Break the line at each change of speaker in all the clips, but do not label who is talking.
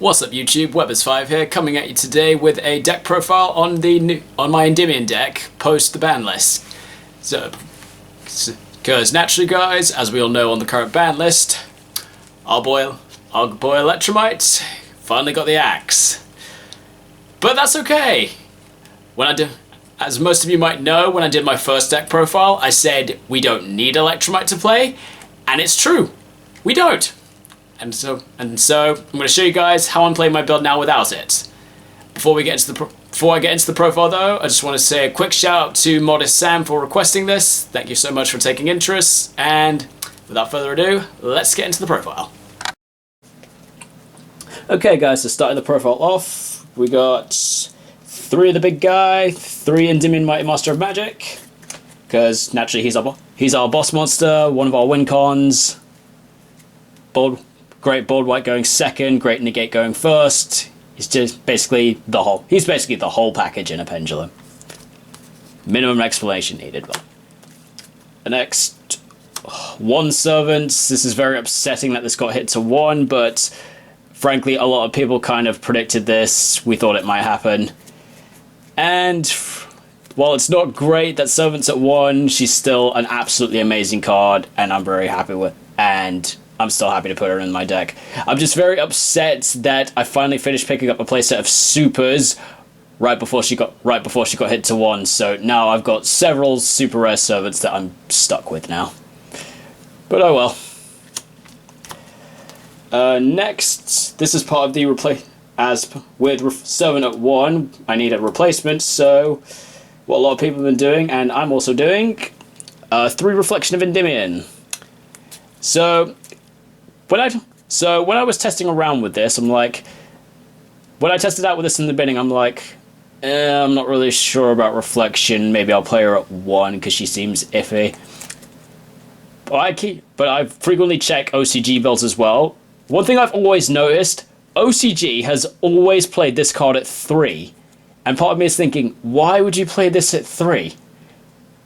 What's up YouTube, Webbers5 here, coming at you today with a deck profile on my Endymion deck post the ban list. Because naturally guys, as we all know on the current ban list, our boy Electrumite finally got the axe. But that's okay. As most of you might know, when I did my first deck profile, I said we don't need Electrumite to play, and it's true, we don't. And so I'm going to show you guys how I'm playing my build now without it. Before I get into the profile though, I just want to say a quick shout out to Modest Sam for requesting this. Thank you so much for taking interest, and without further ado, let's get into the profile. Okay guys, so starting the profile off, we got 3 of the big guy, 3 Endymion Mighty Master of Magic, because naturally he's our boss monster, one of our win cons. Great bold white going second, great negate going first. He's basically the whole package in a pendulum. Minimum explanation needed. The next, 1 servant. This is very upsetting that this got hit to 1, but frankly a lot of people kind of predicted this. We thought it might happen. And while it's not great that servant's at 1, she's still an absolutely amazing card, and I'm very happy with, and I'm still happy to put her in my deck. I'm just very upset that I finally finished picking up a playset of supers right before she got hit to 1. So now I've got several super rare servants that I'm stuck with now. But oh well. Next, this is part of the with servant at 1, I need a replacement. So what a lot of people have been doing, and I'm also doing, 3 Reflection of Endymion. So when I was testing around with this, I'm like, when I tested out with this in the beginning, I'm like, I'm not really sure about Reflection. Maybe I'll play her at 1 because she seems iffy. But I frequently check OCG builds as well. One thing I've always noticed, OCG has always played this card at 3, and part of me is thinking, why would you play this at 3?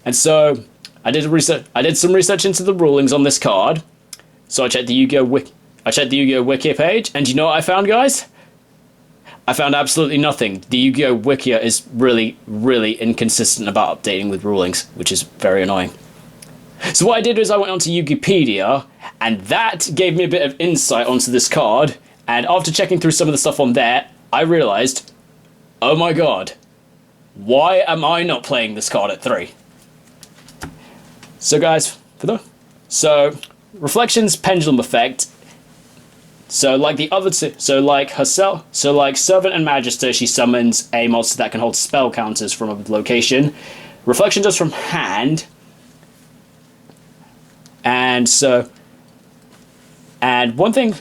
And so I did some research into the rulings on this card. So I checked the Yugioh wiki page, and you know what I found, guys? I found absolutely nothing. The Yugioh wiki is really, really inconsistent about updating with rulings, which is very annoying. So what I did was I went onto Wikipedia, and that gave me a bit of insight onto this card, and after checking through some of the stuff on there, I realized, oh my god, why am I not playing this card at 3? So guys, Reflection's Pendulum effect. So like the other two, like Servant and Magister, she summons a monster that can hold spell counters from a location. Reflection does from hand. And one thing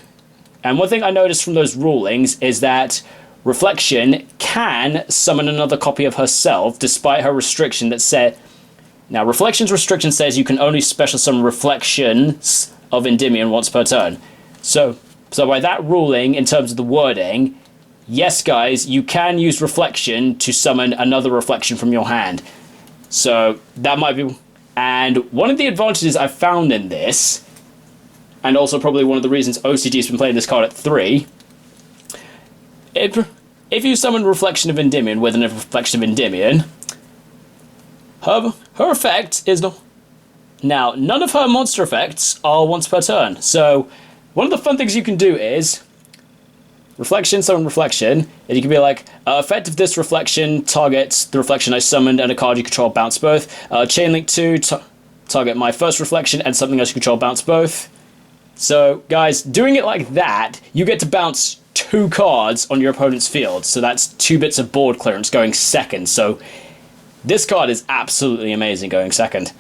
I noticed from those rulings is that Reflection can summon another copy of herself despite her restriction that said. Now, Reflection's restriction says you can only special summon Reflections of Endymion once per turn. So by that ruling, in terms of the wording, yes, guys, you can use Reflection to summon another Reflection from your hand. So that might be. And one of the advantages I found in this, and also probably one of the reasons OCG's been playing this card at 3, if you summon Reflection of Endymion with a Reflection of Endymion, her effect is no. Now, none of her monster effects are once per turn. So, one of the fun things you can do is Reflection, summon Reflection, and you can be like, effect of this Reflection targets the Reflection I summoned and a card you control bounce both. Chain Link 2, target my first Reflection and something else you control bounce both. So, guys, doing it like that, you get to bounce 2 cards on your opponent's field. So that's 2 bits of board clearance going second. So this card is absolutely amazing going second.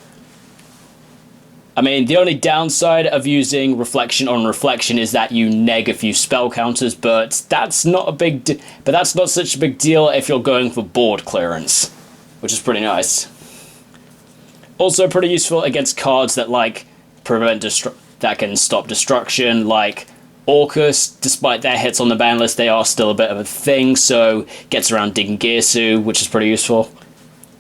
I mean, the only downside of using Reflection on Reflection is that you neg a few spell counters, but that's not such a big deal if you're going for board clearance, which is pretty nice. Also pretty useful against cards that that can stop destruction, like Orcus. Despite their hits on the ban list, they are still a bit of a thing, so gets around Dingirsu, which is pretty useful.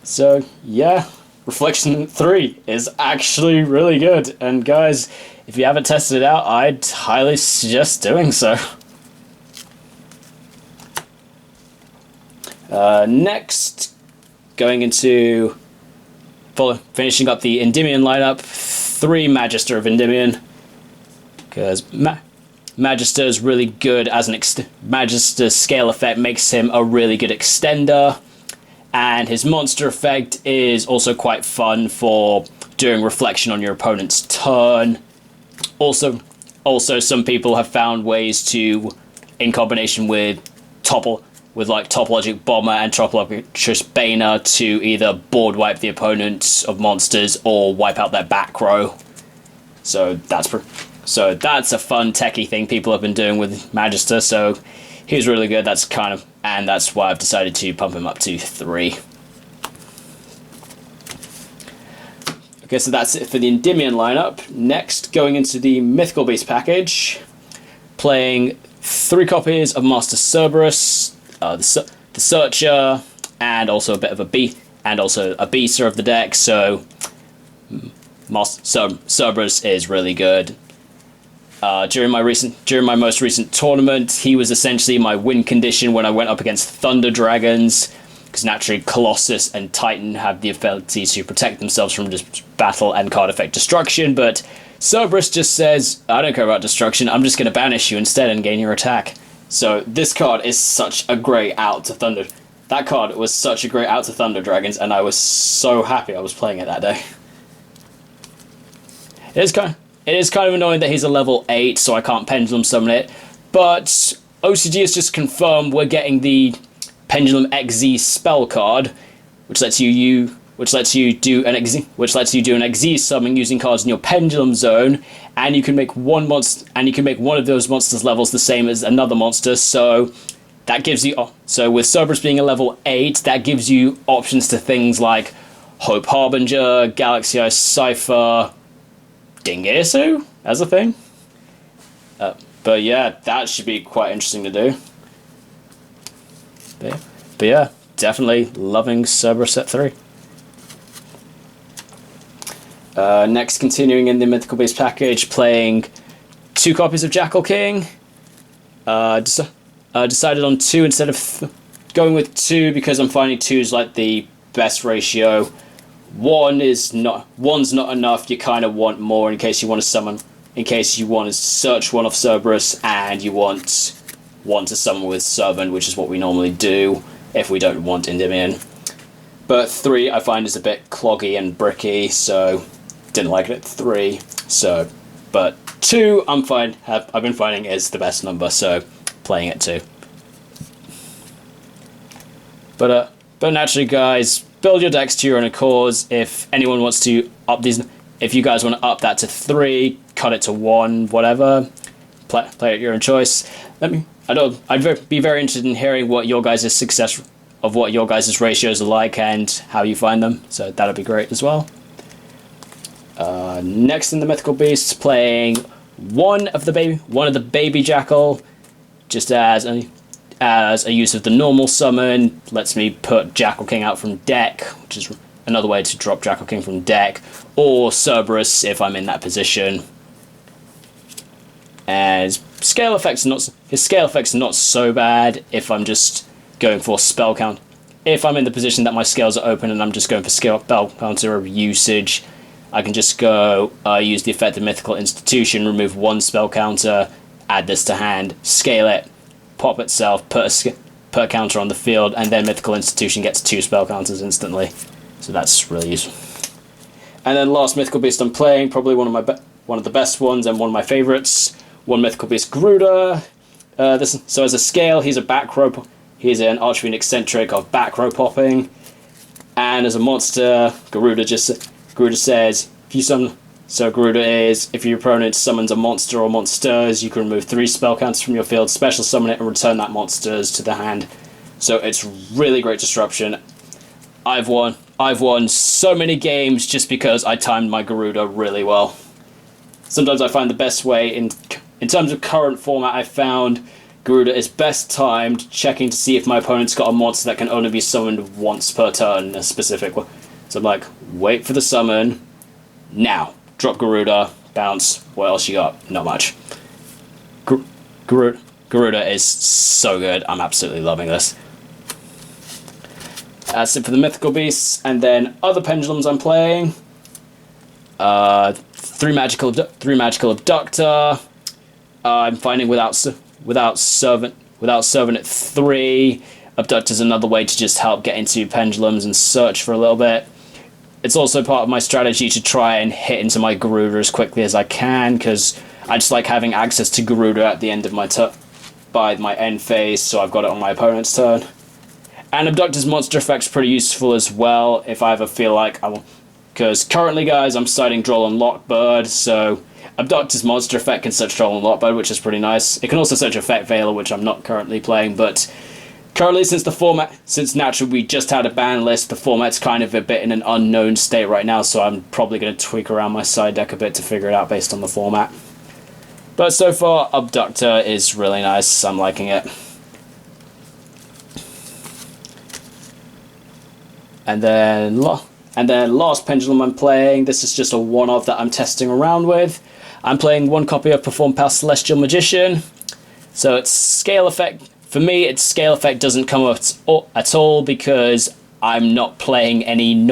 So, yeah, Reflection 3 is actually really good. And guys, if you haven't tested it out, I'd highly suggest doing so. Next, going into finishing up the Endymion lineup, 3 Magister of Endymion, because Magister is really good as an Magister's scale effect makes him a really good extender, and his monster effect is also quite fun for doing reflection on your opponent's turn. Also, some people have found ways to, in combination with Topologic Bomber and Topologic Banner, to either board wipe the opponents of monsters or wipe out their back row. So that's a fun techie thing people have been doing with Magister. So he's really good. That's why I've decided to pump him up to 3. Okay, so that's it for the Endymion lineup. Next, going into the Mythical Beast package, playing 3 copies of Master Cerberus, the Searcher, and also a bit of a Beaster of the deck. So Cerberus is really good. During my most recent tournament, he was essentially my win condition when I went up against Thunder Dragons, because naturally Colossus and Titan have the ability to protect themselves from battle and card effect destruction, but Cerberus just says, I don't care about destruction, I'm just going to banish you instead and gain your attack. So this card is such a great out to Thunder. That card was such a great out to Thunder Dragons, and I was so happy I was playing it that day. It is kind of annoying that he's a level 8, so I can't Pendulum summon it, but OCG has just confirmed we're getting the Pendulum XZ spell card, which lets you do an XZ summon using cards in your Pendulum zone, and you can make one of those monsters' levels the same as another monster. So that gives you with Cerberus being a level 8, that gives you options to things like Hope Harbinger, Galaxy Ice Cypher, Dingisu as a thing. But yeah, that should be quite interesting to do. But yeah, definitely loving Cerberus at 3. Next, continuing in the Mythical Beasts package, playing 2 copies of Jackal King. Decided on 2 instead of going with 2 because I'm finding 2 is like the best ratio. One's not enough. You kind of want more in case you want to search one of Cerberus and you want one to summon with Servant, which is what we normally do if we don't want Endymion. But 3 I find is a bit cloggy and bricky, so didn't like it at 3. So, but 2 I've been finding is the best number, so playing it 2. But naturally, guys, build your decks to your own accords. If anyone wants to up these, if you guys want to up that to 3, cut it to 1, whatever, play at your own choice. I'd be very interested in hearing what your guys' ratios are like and how you find them. So that'd be great as well. Next in the Mythical Beasts, playing one of the baby Jackal, just as a use of the normal summon. Lets me put Jackal King out from deck, which is another way to drop Jackal King from deck, or Cerberus if I'm in that position. And his scale effect's not so bad if I'm just going for spell count. If I'm in the position that my scales are open and I'm just going for spell counter of usage, I can just go use the effect of Mythical Institution, remove 1 spell counter, add this to hand, scale it, pop itself, put a counter on the field, and then Mythical Institution gets 2 spell counters instantly. So that's really useful. And then last Mythical Beast I'm playing, probably one of the best ones and one of my favorites. One Mythical Beast Garuda. So as a scale, he's an Archfiend eccentric of back row popping, and as a monster, Garuda says if your opponent summons a monster or monsters, you can remove 3 spell counters from your field, special summon it, and return that monsters to the hand. So it's really great disruption. I've won so many games just because I timed my Garuda really well. Sometimes I find the best way in terms of current format, I found Garuda is best timed, checking to see if my opponent's got a monster that can only be summoned once per turn, a specific one. So I'm like, wait for the summon, now, drop Garuda, bounce, what else you got? Not much. Garuda is so good, I'm absolutely loving this. That's it for the Mythical Beasts, and then other Pendulums I'm playing. 3 magical Abductor. I'm finding without Servant at 3. Abductor's another way to just help get into Pendulums and search for a little bit. It's also part of my strategy to try and hit into my Garuda as quickly as I can, because I just like having access to Garuda at the end of my by my end phase, so I've got it on my opponent's turn. And Abductor's monster effect's pretty useful as well if I ever feel like I will. Because currently, guys, I'm starting Droll and Lockbird, so Abductor's monster effect can search Droll and Lockbird, which is pretty nice. It can also search Effect Veiler, which I'm not currently playing, but currently, since naturally we just had a ban list, the format's kind of a bit in an unknown state right now, so I'm probably going to tweak around my side deck a bit to figure it out based on the format. But so far, Abductor is really nice. I'm liking it. And then last Pendulum I'm playing, this is just a one-off that I'm testing around with. I'm playing 1 copy of Perform Past Celestial Magician. So its scale effect, for me, its scale effect doesn't come up at all because I'm not playing any,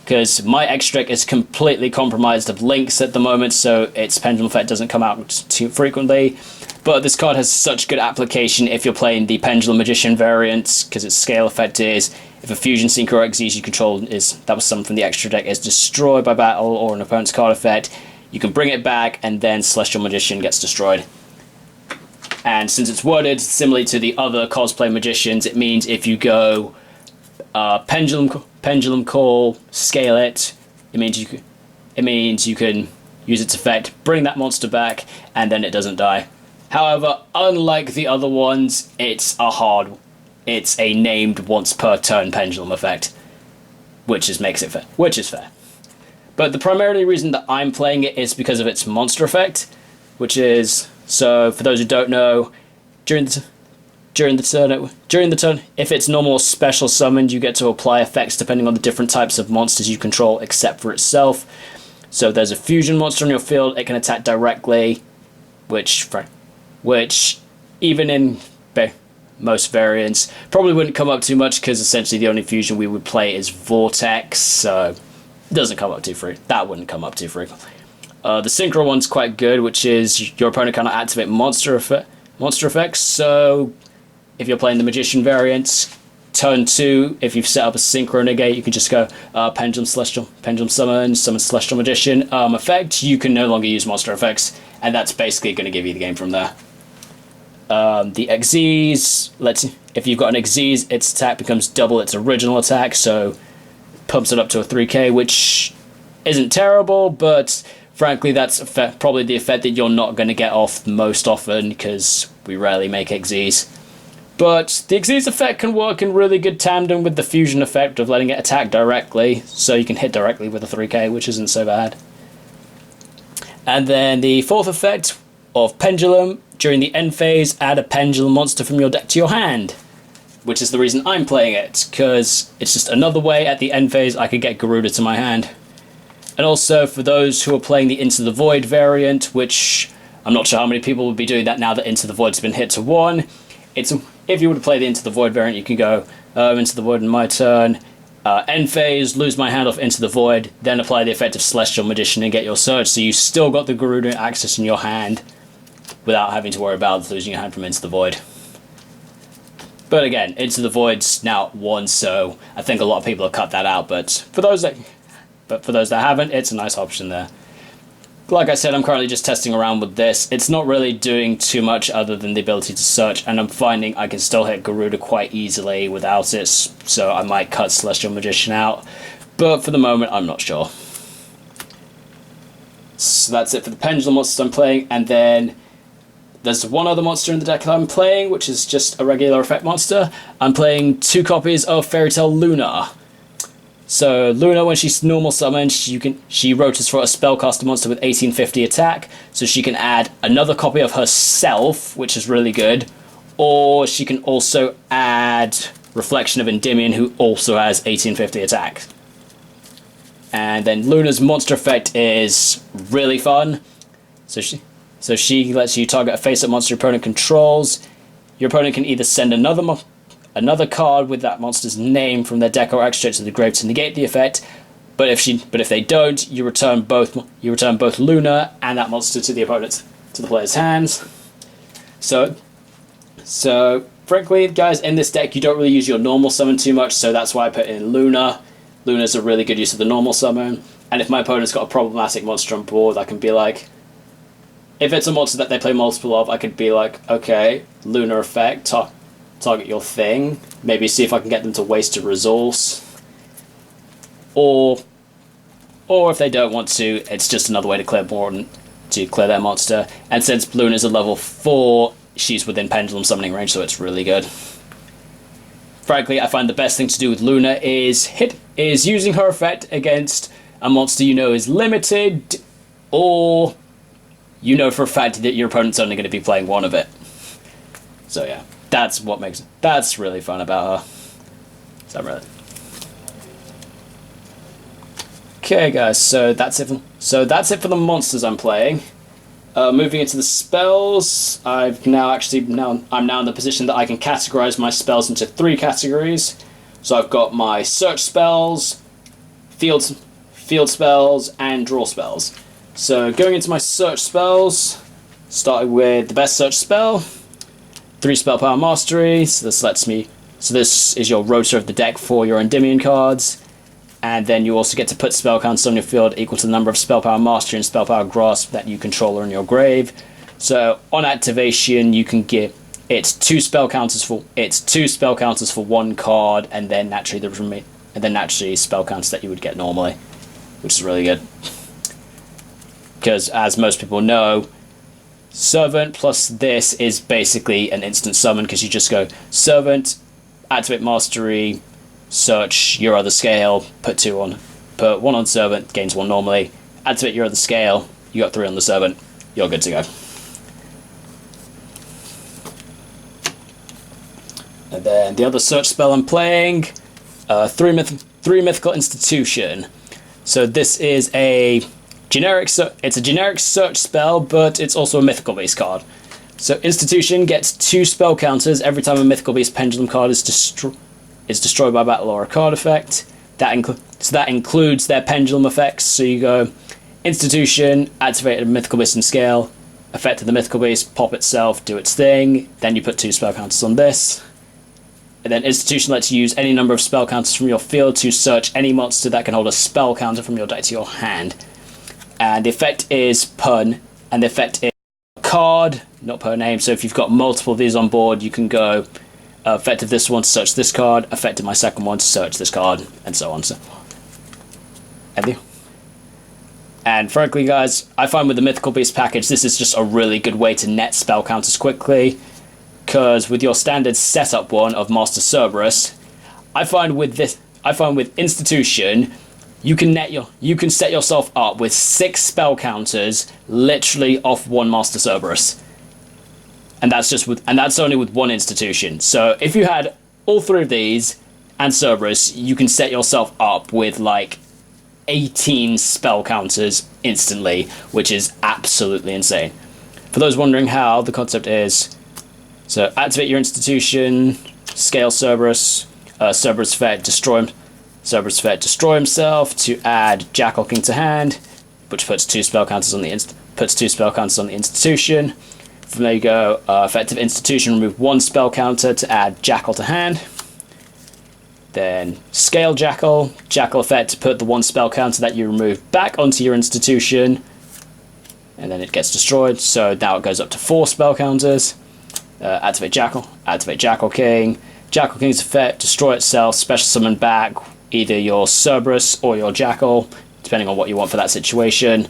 because my extra deck is completely compromised of links at the moment, so its Pendulum effect doesn't come out too frequently. But this card has such good application if you're playing the Pendulum Magician variant, because its scale effect is, if a Fusion Synchro or Xyz you control that was summoned from the extra deck is destroyed by battle or an opponent's card effect, you can bring it back and then Celestial Magician gets destroyed. And since it's worded similarly to the other cosplay magicians, it means if you go Pendulum Call, scale it, it means you can use its effect, bring that monster back, and then it doesn't die. However, unlike the other ones, it's a named once per turn Pendulum effect, which is fair. But the primary reason that I'm playing it is because of its monster effect, which is, so for those who don't know, during the turn, if it's normal or special summoned, you get to apply effects depending on the different types of monsters you control, except for itself. So if there's a fusion monster on your field, it can attack directly, which even in most variants probably wouldn't come up too much, because essentially the only fusion we would play is Vortex, so it doesn't come up too frequently. That wouldn't come up too frequently. The Synchro one's quite good, which is your opponent cannot activate monster effects. So if you're playing the Magician variant, turn 2, if you've set up a Synchro negate, you can just go Pendulum summon Celestial Magician effect. You can no longer use monster effects, and that's basically going to give you the game from there. The Xyz, if you've got an Xyz, its attack becomes double its original attack, so pumps it up to a 3k, which isn't terrible, but frankly that's probably the effect that you're not going to get off most often, because we rarely make Xyz. But the Xyz effect can work in really good tandem with the fusion effect of letting it attack directly, so you can hit directly with a 3k, which isn't so bad. And then the fourth effect of Pendulum, during the end phase, add a Pendulum monster from your deck to your hand, which is the reason I'm playing it, because it's just another way at the end phase I could get Garuda to my hand. And also, for those who are playing the Into the Void variant, which I'm not sure how many people will be doing that now that Into the Void's been hit to 1, if you were to play the Into the Void variant, you can go Into the Void in my turn, end phase, lose my hand off Into the Void, then apply the effect of Celestial Magician and get your search, so you still got the Garuda access in your hand without having to worry about losing your hand from Into the Void. But again, Into the Void's now 1, so I think a lot of people have cut that out, but for those that haven't, it's a nice option there. Like I said, I'm currently just testing around with this. It's not really doing too much other than the ability to search, and I'm finding I can still hit Garuda quite easily without it, so I might cut Celestial Magician out, but for the moment I'm not sure. So that's it for the Pendulum monsters I'm playing, and then there's one other monster in the deck that I'm playing, which is just a regular effect monster. I'm playing 2 copies of Fairy Tale Luna. So Luna, when she's normal summoned, she rotates for a spellcaster monster with 1850 attack, so she can add another copy of herself, which is really good, or she can also add Reflection of Endymion, who also has 1850 attack. And then Luna's monster effect is really fun. So she lets you target a face-up monster your opponent controls. Your opponent can either send another another card with that monster's name from their deck or extract to the grave to negate the effect. But if they don't, you return both Luna and that monster to the player's hands. So frankly, guys, in this deck you don't really use your normal summon too much, so that's why I put in Luna. Luna's a really good use of the normal summon, and if my opponent's got a problematic monster on board, I can be like, if it's a monster that they play multiple of, I could be like, okay, Luna effect, target your thing, maybe see if I can get them to waste a resource, or if they don't want to, it's just another way to clear their monster. And since Luna's a level 4, she's within Pendulum summoning range, so it's really good. Frankly, I find the best thing to do with Luna is using her effect against a monster you know is limited, or you know for a fact that your opponent's only going to be playing one of it. So yeah, that's really fun about her. Okay, guys, so that's it for the monsters I'm playing. Moving into the spells, I'm now in the position that I can categorize my spells into 3 categories. So I've got my search spells, field spells, and draw spells. So going into my search spells, starting with the best search spell, 3 spell power mastery. So this is your rotor of the deck for your Endymion cards. And then you also get to put spell counters on your field equal to the number of spell power mastery and spell power grasp that you control in your grave. So on activation, you can get it's two spell counters for 1 card, and then naturally spell counters that you would get normally, which is really good. Because as most people know, Servant plus this is basically an instant summon, because you just go Servant, activate mastery, search your other scale, put 1 on Servant, gains 1 normally, activate your other scale, you got 3 on the Servant, you're good to go. And then the other search spell I'm playing, 3 Mythical Institution. So this is a generic search spell, but it's also a Mythical Beast card. So Institution gets 2 spell counters every time a Mythical Beast Pendulum card is destroyed by battle or a card effect. That includes their Pendulum effects. So you go Institution, activate a Mythical Beast in scale, effect of the Mythical Beast, pop itself, do its thing. Then you put 2 spell counters on this. And then Institution lets you use any number of spell counters from your field to search any monster that can hold a spell counter from your deck to your hand. And the effect is pun, and the effect is card, not per name. So if you've got multiple of these on board, you can go effect of this one to search this card, effect of my second one to search this card, and so on. And frankly, guys, I find with the Mythical Beast package, this is just a really good way to net spell counters quickly. Because with your standard setup one of Master Cerberus, I find with Institution, you can set yourself up with 6 spell counters literally off 1 Master Cerberus. And that's only with 1 Institution. So if you had all 3 of these and Cerberus, you can set yourself up with like 18 spell counters instantly, which is absolutely insane. For those wondering how, the concept is, so activate your Institution, scale Cerberus, Cerberus effect destroy himself to add Jackal King to hand, which puts 2 spell counters on the Institution. From there you go, effective Institution, remove 1 spell counter to add Jackal to hand. Then scale Jackal effect to put the 1 spell counter that you removed back onto your Institution, and then it gets destroyed. So now it goes up to 4 spell counters. Activate Jackal King. Jackal King's effect, destroy itself, special summon back either your Cerberus or your Jackal, depending on what you want for that situation.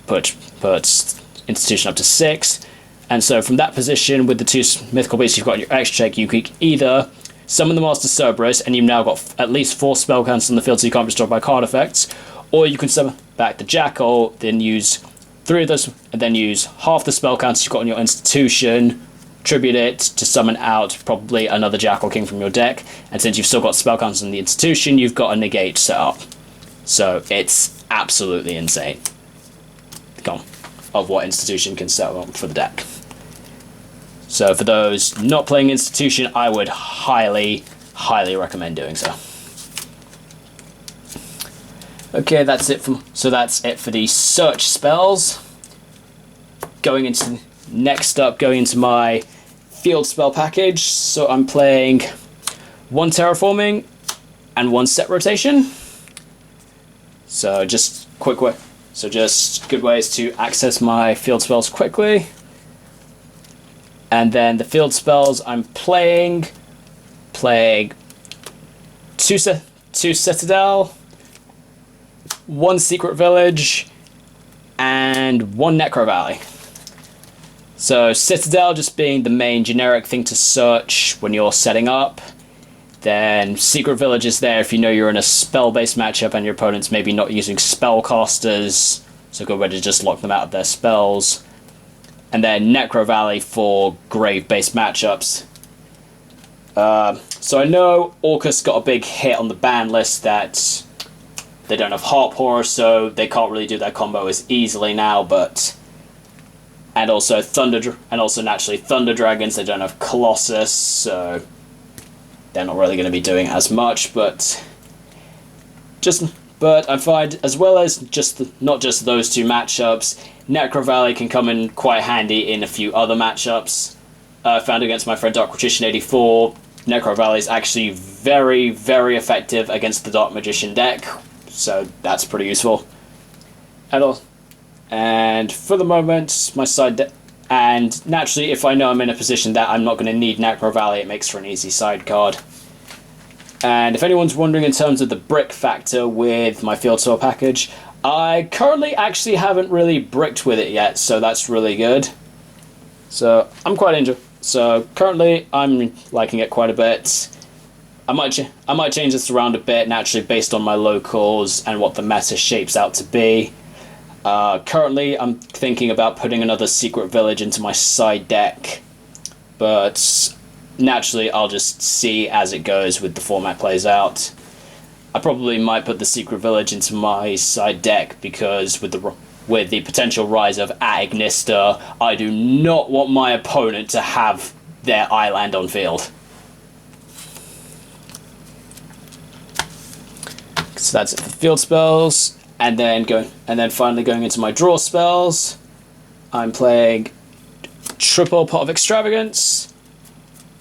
Puts Institution up to 6. And so from that position, with the 2 Mythical Beasts you've got in your extra check, you could either summon the Master Cerberus, and you've now got at least 4 spell counters on the field so you can't be destroyed by card effects, or you can summon back the Jackal, then use 3 of those, and then use half the spell counters you've got in your Institution, tribute it to summon out probably another Jackal King from your deck, and since you've still got spell counters in the Institution, you've got a negate set up. So it's absolutely insane of what Institution can set up for the deck. So for those not playing Institution, I would highly highly recommend doing so. Okay, that's it for the search spells. Going into my field spell package. So I'm playing 1 terraforming and 1 set rotation. So just good ways to access my field spells quickly. And then the field spells I'm playing 2 Citadel, 1 Secret Village, and 1 Necro Valley. So Citadel just being the main generic thing to search when you're setting up. Then Secret Village is there if you know you're in a spell-based matchup and your opponent's maybe not using spellcasters, so good way to just lock them out of their spells. And then Necro Valley for grave-based matchups. So I know Orcus got a big hit on the ban list that they don't have Heart Horror, so they can't really do that combo as easily now, and also naturally Thunder Dragons, they don't have Colossus, so they're not really going to be doing as much, but I find, as well as not just those 2 matchups, Necro Valley can come in quite handy in a few other matchups. I found against my friend Dark Magician 84, Necro Valley is actually very, very effective against the Dark Magician deck, so that's pretty useful. And for the moment, my side deck, and naturally, if I know I'm in a position that I'm not going to need Necro Valley, it makes for an easy side card. And if anyone's wondering in terms of the brick factor with my field spell package, I currently actually haven't really bricked with it yet, so that's really good. So I'm quite enjoying. So currently I'm liking it quite a bit. I might change this around a bit naturally based on my locals and what the meta shapes out to be. Currently I'm thinking about putting another Secret Village into my side deck, but naturally I'll just see as it goes with the format plays out. I probably might put the Secret Village into my side deck because with the potential rise of Magister, I do not want my opponent to have their island on field. So that's it for field spells, and then finally going into my draw spells. I'm playing triple Pot of Extravagance.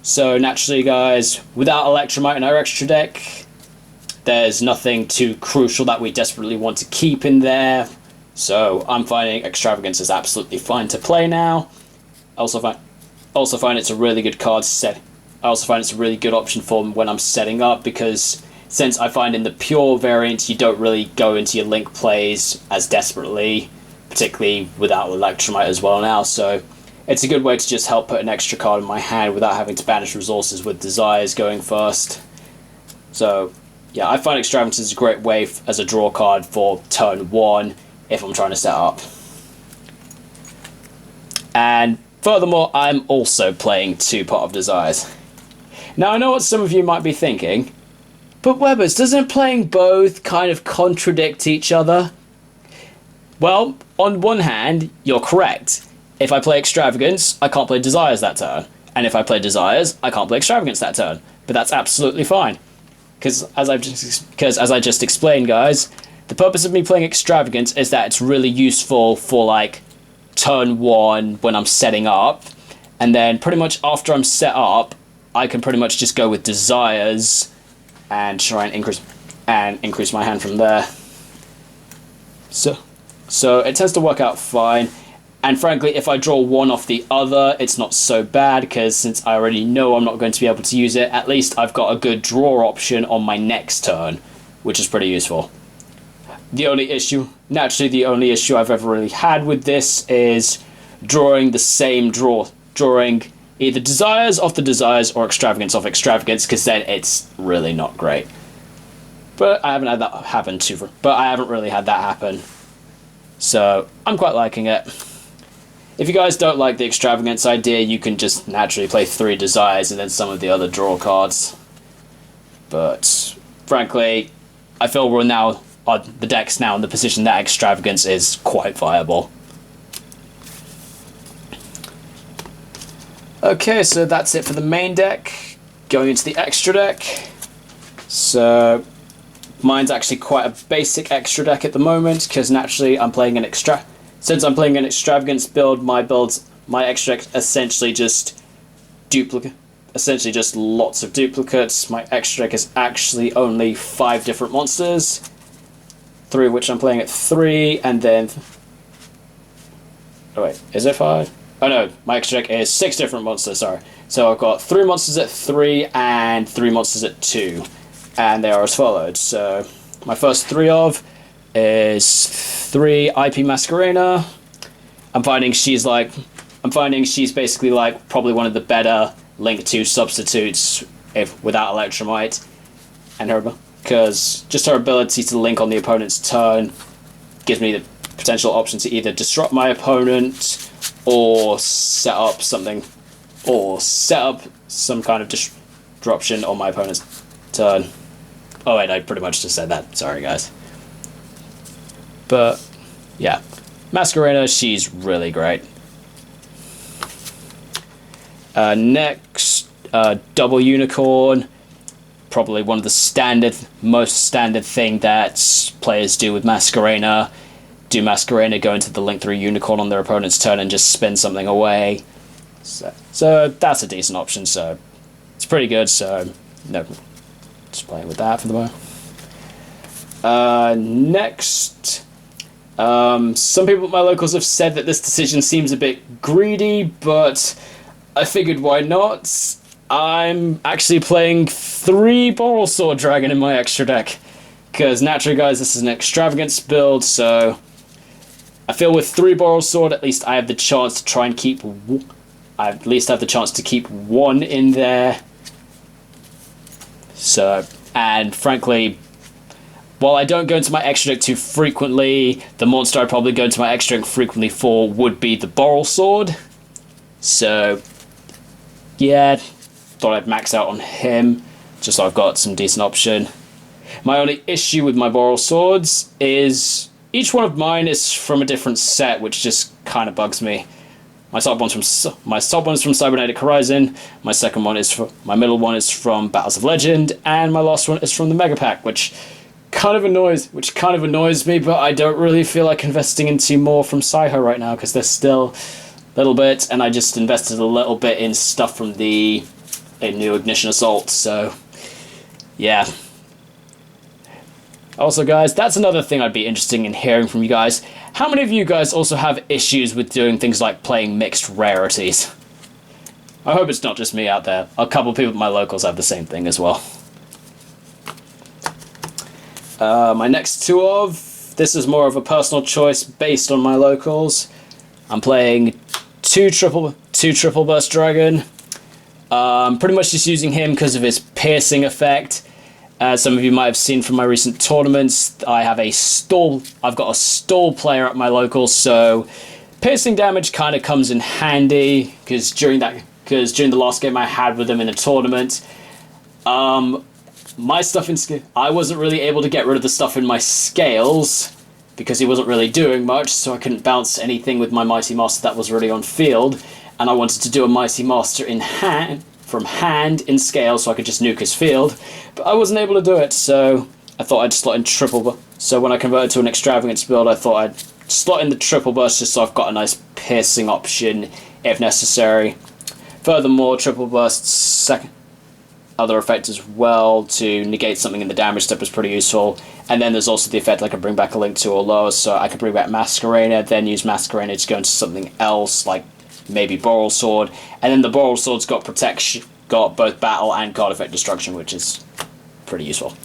So naturally, guys, without Electrumite in our extra deck, there's nothing too crucial that we desperately want to keep in there. So I'm finding Extravagance is absolutely fine to play now. I also find it's a really good card set. I also find it's a really good option for when I'm setting up, because since I find in the pure variant you don't really go into your link plays as desperately, particularly without Electrumite as well now, so it's a good way to just help put an extra card in my hand without having to banish resources with Desires going first. So yeah, I find Extravagance is a great way as a draw card for turn 1 if I'm trying to set up. And furthermore, I'm also playing 2 Pot of Desires. Now I know what some of you might be thinking, but Webbers, doesn't playing both kind of contradict each other? Well, on one hand, you're correct. If I play Extravagance, I can't play Desires that turn. And if I play Desires, I can't play Extravagance that turn. But that's absolutely fine. Because as I just explained, guys, the purpose of me playing Extravagance is that it's really useful for, like, turn 1 when I'm setting up. And then pretty much after I'm set up, I can pretty much just go with Desires and try and increase my hand from there. So it tends to work out fine. And frankly, if I draw one off the other, it's not so bad, because since I already know I'm not going to be able to use it, at least I've got a good draw option on my next turn, which is pretty useful. The only issue I've ever really had with this is drawing either Desires off the Desires or Extravagance off Extravagance, because then it's really not great. But I haven't had that happen I haven't really had that happen. So I'm quite liking it. If you guys don't like the Extravagance idea, you can just naturally play 3 Desires and then some of the other draw cards. But frankly, I feel the deck's now in the position that Extravagance is quite viable. Okay, so that's it for the main deck. going into the extra deck. So mine's actually quite a basic extra deck at the moment, because naturally I'm playing an since I'm playing an extravagance build, my extra deck essentially just lots of duplicates. My extra deck is actually only 5 different monsters, 3 of which I'm playing at 3, and then... Oh wait, is it 5? Oh no, my extra deck is 6 different monsters, sorry. So I've got 3 monsters at 3 and 3 monsters at 2. And they are as follows. So my first 3 of is 3 IP Masquerena. I'm finding she's basically like probably one of the better Link 2 substitutes without Electrumite, and because just her ability to link on the opponent's turn gives me the potential option to either disrupt my opponent or set up some kind of disruption on my opponent's turn. Oh wait, I pretty much just said that. Sorry guys. But yeah, Masquerena, she's really great. Next, Double Unicorn. Probably one of the most standard thing that players do with Masquerena. Do Masquerena, go into the Link 3 Unicorn on their opponent's turn and just spin something away. So that's a decent option, so it's pretty good, so no, just playing with that for the moment. Next, some people at my locals have said that this decision seems a bit greedy, but I figured why not. I'm actually playing 3 Borrelsword Dragon in my extra deck, because naturally guys, this is an extravagance build, so I feel with 3 Borrelsword, at least I have the chance to try and keep one in there. So, and frankly, while I don't go into my extra deck too frequently, the monster I'd probably go into my extra deck frequently for would be the Borrelsword. So, yeah, thought I'd max out on him, just so I've got some decent option. My only issue with my Borrelswords is each one of mine is from a different set, which just kind of bugs me. My top one's from Cybernetic Horizon. My middle one is from Battles of Legend, and my last one is from the Mega Pack, which kind of annoys me. But I don't really feel like investing into more from Saiho right now, because there's still a little bit, and I just invested a little bit in stuff from the new Ignition Assault. So yeah. Also guys, that's another thing I'd be interested in hearing from you guys. How many of you guys also have issues with doing things like playing mixed rarities? I hope it's not just me out there. A couple of people at my locals have the same thing as well. My next 2 of, this is more of a personal choice based on my locals. I'm playing 2 triple burst dragon. Pretty much just using him because of his piercing effect. As some of you might have seen from my recent tournaments, I've got a stall player at my local, so piercing damage kind of comes in handy, because during the last game I had with him in the tournament, my stuff I wasn't really able to get rid of the stuff in my scales because he wasn't really doing much, so I couldn't bounce anything with my Mighty Master that was really on field, and I wanted to do a Mighty Master from hand in scale so I could just nuke his field, but I wasn't able to do it, so I thought I'd slot in triple. So when I converted to an extravagance build, I thought I'd slot in the triple burst just so I've got a nice piercing option if necessary. Furthermore, triple burst's other effect as well to negate something in the damage step is pretty useful. And then there's also the effect I can bring back a Link 2 or lower, so I could bring back Masquerena, then use Masquerena to go into something else, like maybe Borrelsword, and then the Borrelsword's got protection, got both battle and card effect destruction, which is pretty useful.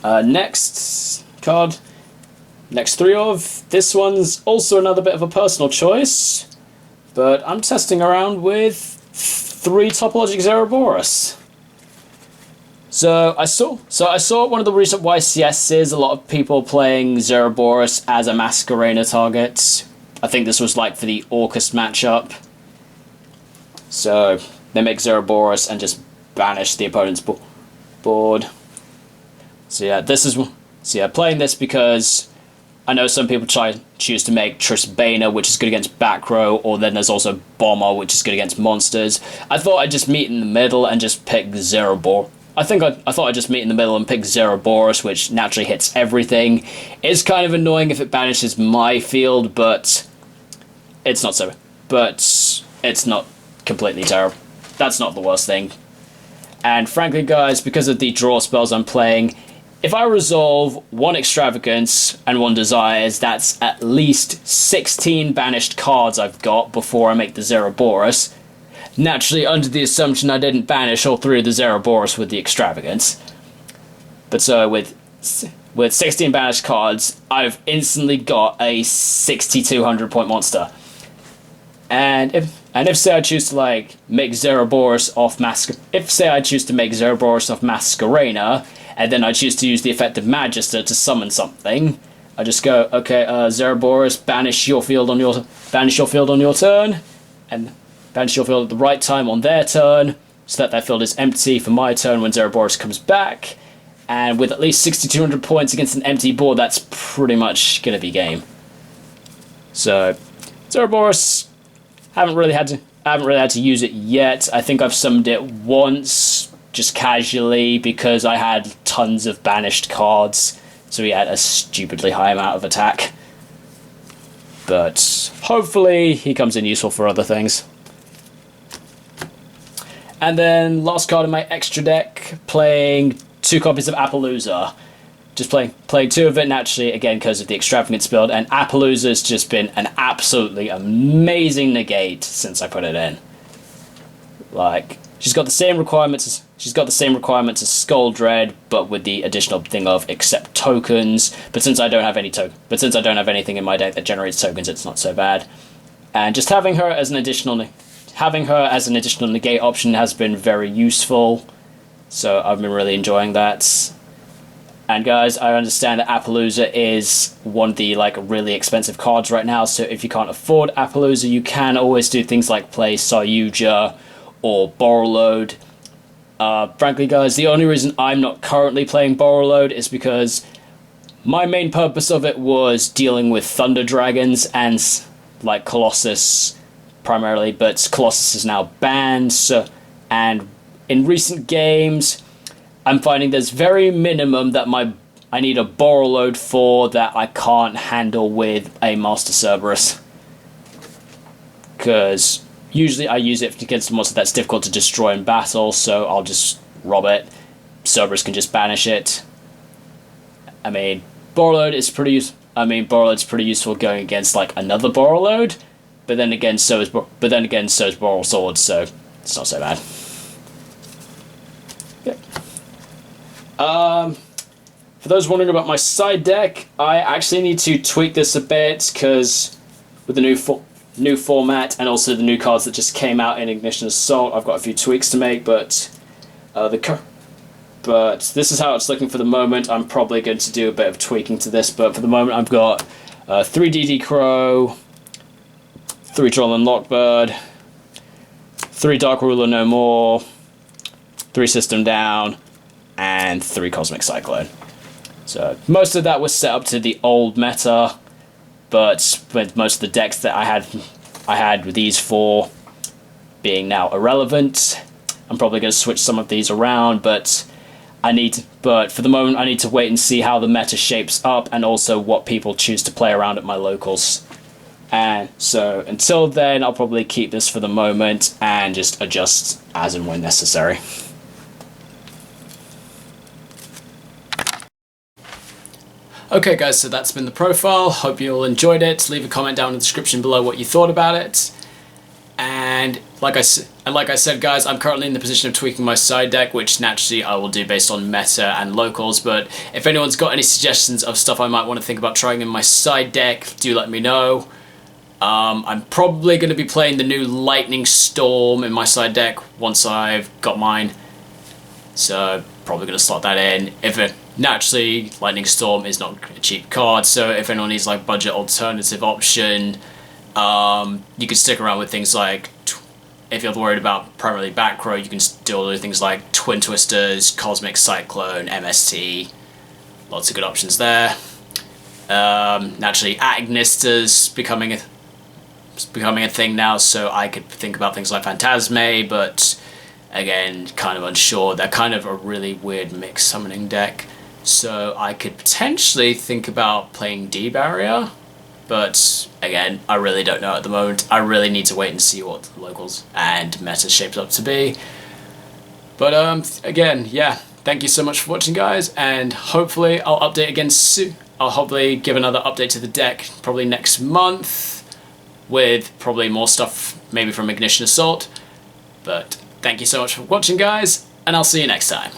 Next 3 of, this one's also another bit of a personal choice, but I'm testing around with 3 topologic Cerberus. So I saw one of the recent YCSs, a lot of people playing Cerberus as a Masquerena target. I think this was like for the Orcust matchup. So they make Cerberus and just banish the opponent's board. So yeah, playing this because I know some people choose to make Trisbana, which is good against back row, or then there's also Bomber, which is good against monsters. I thought I'd just meet in the middle and just pick Zerobor. I thought I'd just meet in the middle and pick Cerberus, which naturally hits everything. It's kind of annoying if it banishes my field, but it's not so. But it's not completely terrible. That's not the worst thing. And frankly, guys, because of the draw spells I'm playing, if I resolve one Extravagance and one Desires, that's at least 16 banished cards I've got before I make the Cerberus. Naturally, under the assumption I didn't banish all three of the Cerberus with the Extravagance. But so, with 16 banished cards, I've instantly got a 6,200 point monster. And if say I choose to like make Cerberus off Masquerena, and then I choose to use the effect of Magister to summon something, I just go, okay, Cerberus, banish your field on your turn, and banish your field at the right time on their turn, so that their field is empty for my turn when Cerberus comes back. And with at least 6,200 points against an empty board, that's pretty much gonna be game. So, Cerberus, I haven't really had to use it yet. I think I've summoned it once, just casually, because I had tons of banished cards, so he had a stupidly high amount of attack. But hopefully he comes in useful for other things. And then last card in my extra deck, playing 2 copies of Appleloser. Just playing 2 of it naturally, again, because of the Extravagance build, and Appalooser's just been an absolutely amazing negate since I put it in. Like, she's got the same requirements as Skull Dread, but with the additional thing of accept tokens. But since I don't have anything in my deck that generates tokens, it's not so bad. And just having her as an additional negate option has been very useful. So I've been really enjoying that. And guys, I understand that Appalooser is one of the really expensive cards right now, so if you can't afford Appalooser, you can always do things like play Yugioh or Borrowload. Frankly, guys, the only reason I'm not currently playing Borrowload is because my main purpose of it was dealing with Thunder Dragons and Colossus primarily, but Colossus is now banned, and in recent games, I'm finding there's very minimum that I need a Borrowload for that I can't handle with a Master Cerberus. Because usually I use it against a monster that's difficult to destroy in battle, so I'll just rob it. Cerberus can just banish it. I mean, Borrowload's pretty useful going against another Borrowload, but then again so is Borrow Sword, so it's not so bad. For those wondering about my side deck, I actually need to tweak this a bit, because with the new format and also the new cards that just came out in Ignition Assault, I've got a few tweaks to make, but this is how it's looking for the moment. I'm probably going to do a bit of tweaking to this, but for the moment I've got 3 DD Crow, 3 Troll and Lockbird, 3 Dark Ruler No More, 3 System Down, and 3 Cosmic Cyclone. So most of that was set up to the old meta, but with most of the decks that I had with these 4 being now irrelevant, I'm probably going to switch some of these around, but for the moment I need to wait and see how the meta shapes up and also what people choose to play around at my locals. And so until then, I'll probably keep this for the moment and just adjust as and when necessary. Okay guys, so that's been the profile. Hope you all enjoyed it. Leave a comment down in the description below what you thought about it. And like I said guys, I'm currently in the position of tweaking my side deck, which naturally I will do based on meta and locals, but if anyone's got any suggestions of stuff I might want to think about trying in my side deck, do let me know. I'm probably going to be playing the new Lightning Storm in my side deck once I've got mine. So probably going to slot that in. Naturally, Lightning Storm is not a cheap card, so if anyone needs budget alternative option, you can stick around with things like, if you're worried about primarily back row, you can still do things like Twin Twisters, Cosmic Cyclone, MST, lots of good options there. Naturally, Agnister's becoming a thing now, so I could think about things like Phantasme, but again, kind of unsure. They're kind of a really weird mixed summoning deck, so I could potentially think about playing D-Barrier, but again, I really don't know at the moment. I really need to wait and see what the locals and meta shapes up to be. But again, yeah, thank you so much for watching, guys, and hopefully I'll update again soon. I'll hopefully give another update to the deck probably next month, with probably more stuff maybe from Ignition Assault. But thank you so much for watching, guys, and I'll see you next time.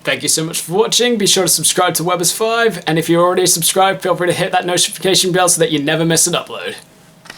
Thank you so much for watching. Be sure to subscribe to Webbers5, and if you're already subscribed, feel free to hit that notification bell so that you never miss an upload.